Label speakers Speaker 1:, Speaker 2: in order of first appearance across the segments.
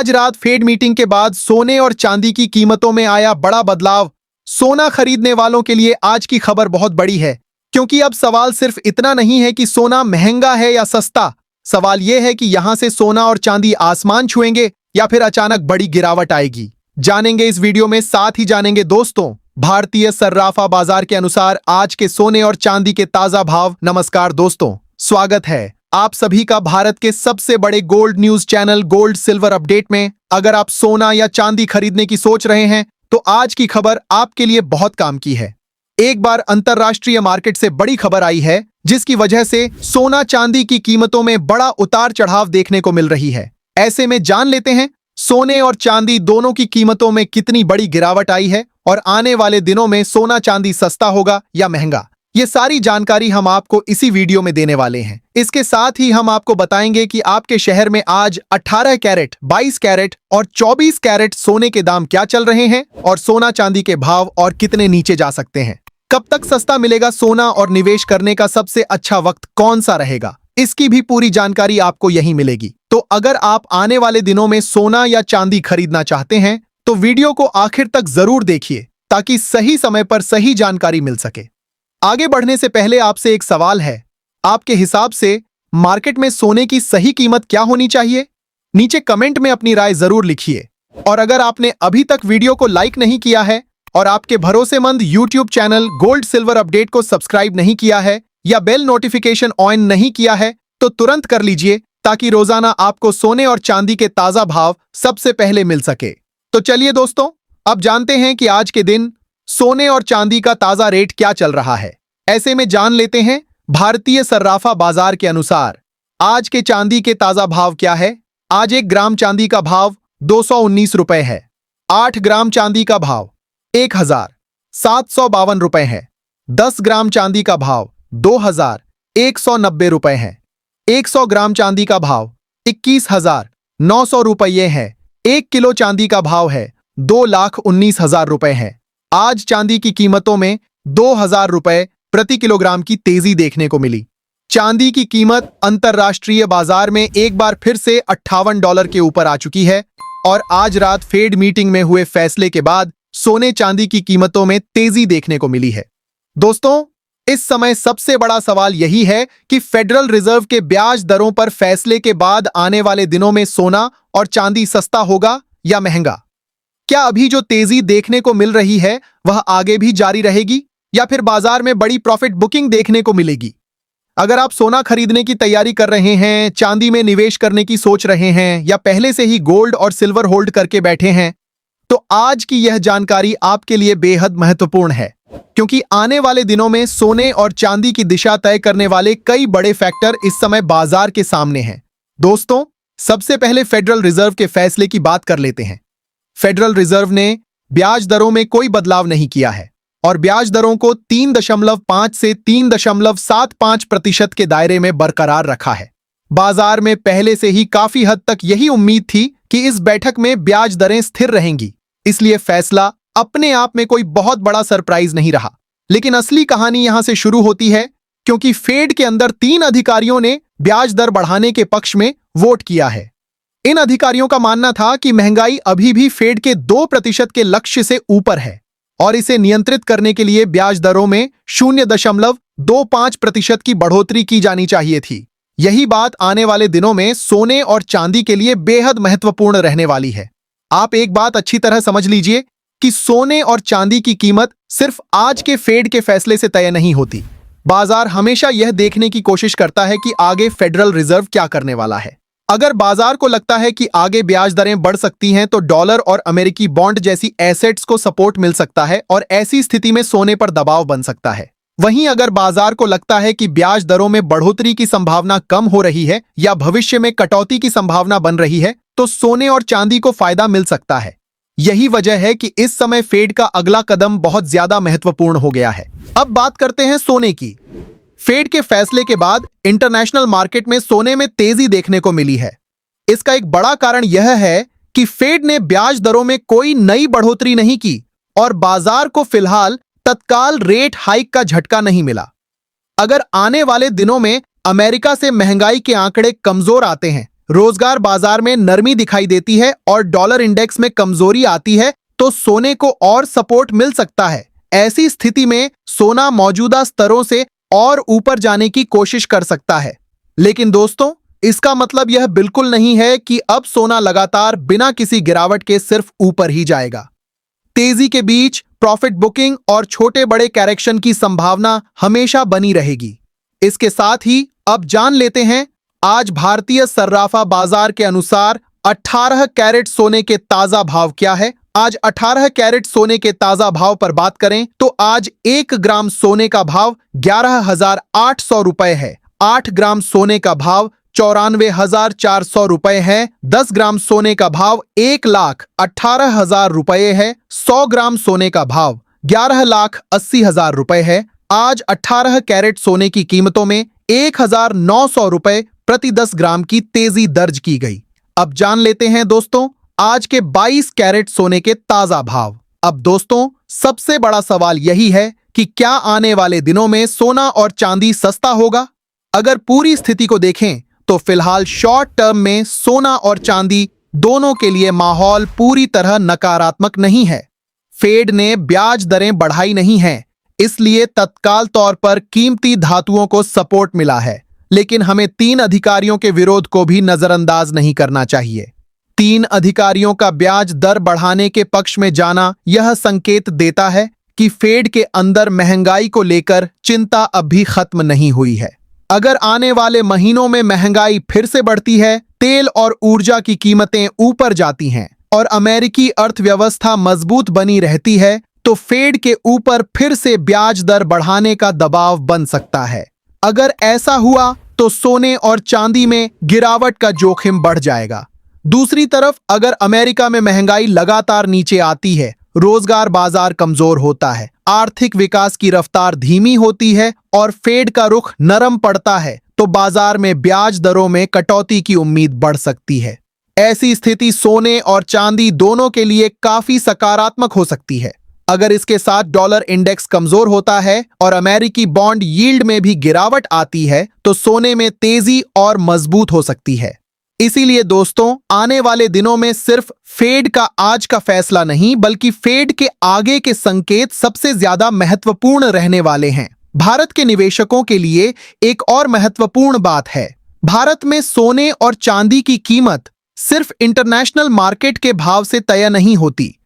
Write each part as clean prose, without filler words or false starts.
Speaker 1: आज रात fade meeting के बाद सोने और चांदी की कीमतों में आया बड़ा बदलाव। सोना खरीदने वालों के लिए आज की खबर बहुत बड़ी है, क्योंकि अब सवाल सिर्फ इतना नहीं है कि सोना महंगा है या सस्ता। सवाल यह है कि यहां से सोना और चांदी आसमान छुएंगे या फिर अचानक बड़ी गिरावट आएगी। जानेंगे इस वीडियो में, साथ ही जानेंगे दोस्तों भारतीय सर्राफा बाजार के अनुसार आज के सोने और चांदी के ताजा भाव। नमस्कार दोस्तों, स्वागत है आप सभी का भारत के सबसे बड़े gold news channel gold silver update में। अगर आप सोना या चांदी खरीदने की सोच रहे हैं तो आज की खबर आपके लिए बहुत काम की है। एक बार अंतरराष्ट्रीय मार्केट से बड़ी खबर आई है, जिसकी वजह से सोना चांदी की कीमतों में बड़ा उतार चढ़ाव देखने को मिल रही है। ऐसे में जान लेते हैं सोने और चांदी दोनों की कीमतों में कितनी बड़ी गिरावट आई है और आने वाले दिनों में सोना चांदी सस्ता होगा या महंगा। ये सारी जानकारी हम आपको इसी वीडियो में देने वाले हैं। इसके साथ ही हम आपको बताएंगे कि आपके शहर में आज 18 कैरेट, 22 कैरेट और 24 कैरेट सोने के दाम क्या चल रहे हैं और सोना चांदी के भाव और कितने नीचे जा सकते हैं। कब तक सस्ता मिलेगा सोना और निवेश करने का सबसे अच्छा वक्त कौन सा रहेगा, इसकी भी पूरी जानकारी आपको यहीं मिलेगी। तो अगर आप आने वाले दिनों में सोना या चांदी खरीदना चाहते हैं तो वीडियो को आखिर तक जरूर देखिए, ताकि सही समय पर सही जानकारी मिल सके। आगे बढ़ने से पहले आपसे एक सवाल है, आपके हिसाब से मार्केट में सोने की सही कीमत क्या होनी चाहिए? नीचे कमेंट में अपनी राय जरूर लिखिए। और अगर आपने अभी तक वीडियो को लाइक नहीं किया है और आपके भरोसेमंद YouTube channel gold silver update को सब्सक्राइब नहीं किया है या बेल नोटिफिकेशन ऑन नहीं किया है तो तुरंत कर लीजिए, ताकि रोजाना आपको सोने और चांदी के ताजा भाव सबसे पहले मिल सके। तो चलिए दोस्तों, अब जानते हैं कि आज के दिन सोने और चांदी का ताजा रेट क्या चल रहा है। ऐसे में जान लेते हैं भारतीय सर्राफा बाजार के अनुसार आज के चांदी के ताजा भाव क्या है। आज 1 ग्राम चांदी का भाव 219 रुपए है। 8 ग्राम चांदी का भाव 1752 रुपए है। 10 ग्राम चांदी का भाव 2190 रुपए है। 100 ग्राम चांदी का भाव 21,900 रुपये है। 1 किलो चांदी का भाव है 2,19,000 रुपए है। आज चांदी की कीमतों में 2,000 रुपए प्रति किलोग्राम की तेजी देखने को मिली। चांदी की कीमत अंतरराष्ट्रीय बाजार में एक बार फिर से $58 के ऊपर आ चुकी है और आज रात फेड मीटिंग में हुए फैसले के बाद सोने चांदी की कीमतों में तेजी देखने को मिली है। दोस्तों, इस समय सबसे बड़ा सवाल यही है कि फेडरल रिजर्व के ब्याज दरों पर फैसले के बाद आने वाले दिनों में सोना और चांदी सस्ता होगा या महंगा। क्या अभी जो तेजी देखने को मिल रही है वह आगे भी जारी रहेगी या फिर बाजार में बड़ी प्रॉफिट बुकिंग देखने को मिलेगी? अगर आप सोना खरीदने की तैयारी कर रहे हैं, चांदी में निवेश करने की सोच रहे हैं या पहले से ही गोल्ड और सिल्वर होल्ड करके बैठे हैं, तो आज की यह जानकारी आपके लिए बेहद महत्वपूर्ण है, क्योंकि आने वाले दिनों में सोने और चांदी की दिशा तय करने वाले कई बड़े फैक्टर इस समय बाजार के सामने हैं। दोस्तों, सबसे पहले फेडरल रिजर्व के फैसले की बात कर लेते हैं। फेडरल रिजर्व ने ब्याज दरों में कोई बदलाव नहीं किया है और ब्याज दरों को 3.5 से 3.75% के दायरे में बरकरार रखा है। बाजार में पहले से ही काफी हद तक यही उम्मीद थी कि इस बैठक में ब्याज दरें स्थिर रहेंगी, इसलिए फैसला अपने आप में कोई बहुत बड़ा सरप्राइज नहीं रहा। लेकिन असली कहानी यहां से शुरू होती है, क्योंकि फेड के अंदर 3 अधिकारियों ने ब्याज दर बढ़ाने के पक्ष में वोट किया है। इन अधिकारियों का मानना था कि महंगाई अभी भी फेड के 2% के लक्ष्य से ऊपर है और इसे नियंत्रित करने के लिए ब्याज दरों में 0.25% की बढ़ोतरी की जानी चाहिए थी। यही बात आने वाले दिनों में सोने और चांदी के लिए बेहद महत्वपूर्ण रहने वाली है। आप एक बात अच्छी तरह समझ लीजिए कि सोने और चांदी की कीमत सिर्फ आज के फेड के फैसले से तय नहीं होती। बाजार हमेशा यह देखने की कोशिश करता है कि आगे फेडरल रिजर्व क्या करने वाला है। अगर बाजार को लगता है कि आगे ब्याज दरें बढ़ सकती हैं तो डॉलर और अमेरिकी बॉन्ड जैसी एसेट्स को सपोर्ट मिल सकता है और ऐसी स्थिति में सोने पर दबाव बन सकता है। वहीं अगर बाजार को लगता है कि ब्याज दरों में बढ़ोतरी की संभावना कम हो रही है या भविष्य में कटौती की संभावना बन रही है तो सोने और चांदी को फायदा मिल सकता है। यही वजह है कि इस समय फेड का अगला कदम बहुत ज्यादा महत्वपूर्ण हो गया है। अब बात करते हैं सोने की। फेड के फैसले के बाद इंटरनेशनल मार्केट में सोने में तेजी देखने को मिली है। इसका एक बड़ा कारण यह है कि फेड ने ब्याज दरों में कोई नई बढ़ोतरी नहीं की और बाजार को फिलहाल तत्काल रेट हाइक का झटका नहीं मिला। अगर आने वाले दिनों में अमेरिका से महंगाई के आंकड़े कमजोर आते हैं रोजगार बाजार में नरमी दिखाई देती है और डॉलर इंडेक्स में कमजोरी आती है तो सोने को और सपोर्ट मिल सकता है। ऐसी स्थिति में सोना मौजूदा स्तरों से और ऊपर जाने की कोशिश कर सकता है। लेकिन दोस्तों, इसका मतलब यह बिल्कुल नहीं है कि अब सोना लगातार बिना किसी गिरावट के सिर्फ ऊपर ही जाएगा। तेजी के बीच प्रॉफिट बुकिंग और छोटे बड़े करेक्शन की संभावना हमेशा बनी रहेगी। इसके साथ ही अब जान लेते हैं आज भारतीय सर्राफा बाजार के अनुसार 18 कैरेट सोने के ताजा भाव क्या है। आज 18 कैरेट सोने के ताजा भाव पर बात करें तो आज 1 ग्राम सोने का भाव 11,800 रुपए है। 8 ग्राम सोने का भाव 94,400 रुपए है। 10 ग्राम सोने का भाव 1,18,000 रुपए है। 100 ग्राम सोने का भाव 11,80,000 रुपए है। आज 18 कैरेट सोने की कीमतों में 1,900 रुपए प्रति 10 ग्राम की तेजी दर्ज की गई। अब जान लेते हैं दोस्तों आज के 22 कैरेट सोने के ताजा भाव। अब दोस्तों, सबसे बड़ा सवाल यही है कि क्या आने वाले दिनों में सोना और चांदी सस्ता होगा। अगर पूरी स्थिति को देखें तो फिलहाल शॉर्ट टर्म में सोना और चांदी दोनों के लिए माहौल पूरी तरह नकारात्मक नहीं है। फेड ने ब्याज दरें बढ़ाई नहीं हैं, इसलिए तत्काल तौर पर कीमती धातुओं को सपोर्ट मिला है। लेकिन हमें 3 अधिकारियों के विरोध को भी नजरअंदाज नहीं करना चाहिए। 3 अधिकारियों का ब्याज दर बढ़ाने के पक्ष में जाना यह संकेत देता है कि फेड के अंदर महंगाई को लेकर चिंता अब भी खत्म नहीं हुई है। अगर आने वाले महीनों में महंगाई फिर से बढ़ती है, तेल और ऊर्जा की कीमतें ऊपर जाती हैं और अमेरिकी अर्थव्यवस्था मजबूत बनी रहती है तो फेड के ऊपर फिर से ब्याज दर बढ़ाने का दबाव बन सकता है। अगर ऐसा हुआ तो सोने और चांदी में गिरावट का जोखिम बढ़ जाएगा। दूसरी तरफ अगर अमेरिका में महंगाई लगातार नीचे आती है, रोजगार बाजार कमजोर होता है, आर्थिक विकास की रफ्तार धीमी होती है और फेड का रुख नरम पड़ता है तो बाजार में ब्याज दरों में कटौती की उम्मीद बढ़ सकती है। ऐसी स्थिति सोने और चांदी दोनों के लिए काफी सकारात्मक हो सकती है। अगर इसके साथ डॉलर इंडेक्स कमजोर होता है और अमेरिकी बॉन्ड यील्ड में भी गिरावट आती है तो सोने में तेजी और मजबूत हो सकती है। इसीलिए दोस्तों, आने वाले दिनों में सिर्फ फेड का आज का फैसला नहीं बल्कि फेड के आगे के संकेत सबसे ज्यादा महत्वपूर्ण रहने वाले हैं। भारत के निवेशकों के लिए एक और महत्वपूर्ण बात है, भारत में सोने और चांदी की कीमत सिर्फ इंटरनेशनल मार्केट के भाव से तय नहीं होती।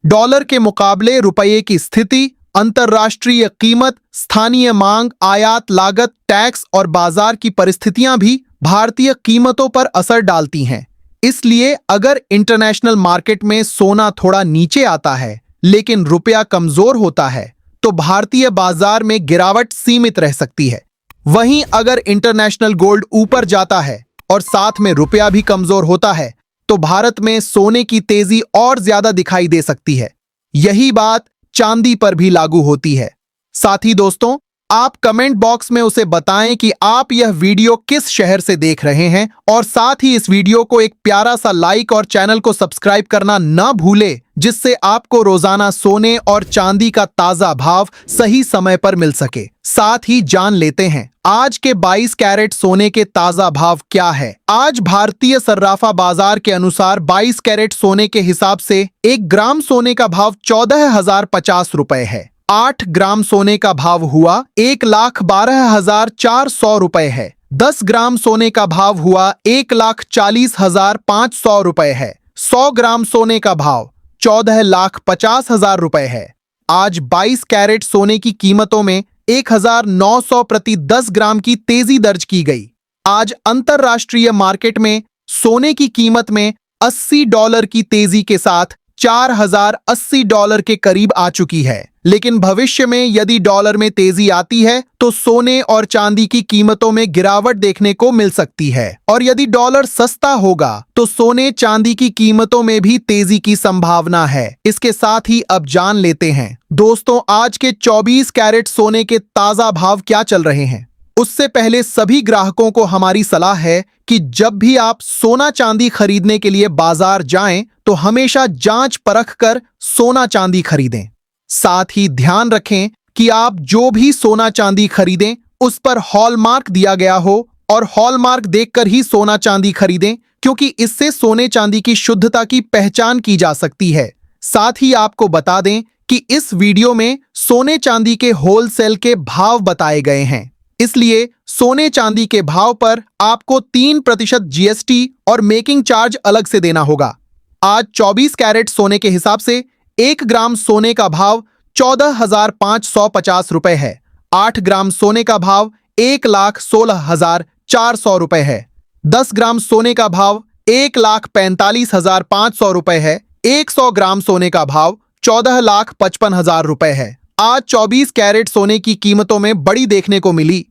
Speaker 1: डॉलर के मुकाबले रुपये की स्थिति, अंतर्राष्ट्रीय कीमत, स्थानीय मांग, आयात लागत, टैक्स और बाजार की परिस्थितियां भी भारतीय कीमतों पर असर डालती हैं। इसलिए अगर इंटरनेशनल मार्केट में सोना थोड़ा नीचे आता है लेकिन रुपया कमजोर होता है तो भारतीय बाजार में गिरावट सीमित रह सकती है। वहीं अगर इंटरनेशनल गोल्ड ऊपर जाता है और साथ में रुपया भी कमजोर होता है तो भारत में सोने की तेजी और ज्यादा दिखाई दे सकती है। यही बात चांदी पर भी लागू होती है। साथ ही दोस्तों, आप कमेंट बॉक्स में उसे बताएं कि आप यह वीडियो किस शहर से देख रहे हैं और साथ ही इस वीडियो को एक प्यारा सा लाइक और चैनल को सब्सक्राइब करना न भूले, जिससे आपको रोजाना सोने और चांदी का ताजा भाव सही समय पर मिल सके। साथ ही जान लेते हैं आज के 22 कैरेट सोने के ताजा भाव क्या है। आज भारतीय सर्राफा बाजार के अनुसार 22 कैरेट सोने के हिसाब से 1 ग्राम सोने का भाव 14,050 रुपए है। 8 ग्राम सोने का भाव हुआ 1,12,400 रुपए है। 10 ग्राम सोने का भाव हुआ 1,40,500 रुपए है। 100 ग्राम सोने का भाव 14,50,000 रुपए है। आज 22 कैरेट सोने की कीमतों में 1,900 प्रति 10 ग्राम की तेजी दर्ज की गई। आज अंतरराष्ट्रीय मार्केट में सोने की कीमत में $80 की तेजी के साथ $4,080 के करीब आ चुकी है। लेकिन भविष्य में यदि डॉलर में तेजी आती है तो सोने और चांदी की कीमतों में गिरावट देखने को मिल सकती है और यदि डॉलर सस्ता होगा तो सोने चांदी की कीमतों में भी तेजी की संभावना है। इसके साथ ही अब जान लेते हैं दोस्तों आज के 24 कैरेट सोने के ताजा भाव क्या चल रहे हैं। उससे पहले सभी ग्राहकों को हमारी सलाह है कि जब भी आप सोना चांदी खरीदने के लिए बाजार जाएं तो हमेशा जांच परख कर सोना चांदी खरीदें। साथ ही ध्यान रखें कि आप जो भी सोना चांदी खरीदें उस पर हॉलमार्क दिया गया हो और हॉलमार्क देखकर ही सोना चांदी खरीदें, क्योंकि इससे सोने चांदी की शुद्धता की पहचान की जा सकती है। साथ ही आपको बता दें कि इस वीडियो में सोने चांदी के होलसेल के भाव बताए गए हैं, इसलिए सोने चांदी के भाव पर आपको 3% जीएसटी और मेकिंग चार्ज अलग से देना होगा। आज 24 कैरेट सोने के हिसाब से 1 ग्राम सोने का भाव 14,550 रुपए है। 8 ग्राम सोने का भाव 1,16,400 रुपए है। 10 ग्राम सोने का भाव 1,45,500 रुपए है। 100 ग्राम सोने का भाव 14,55,000 रुपए है। आज 24 कैरेट सोने की कीमतों में बड़ी देखने को मिली।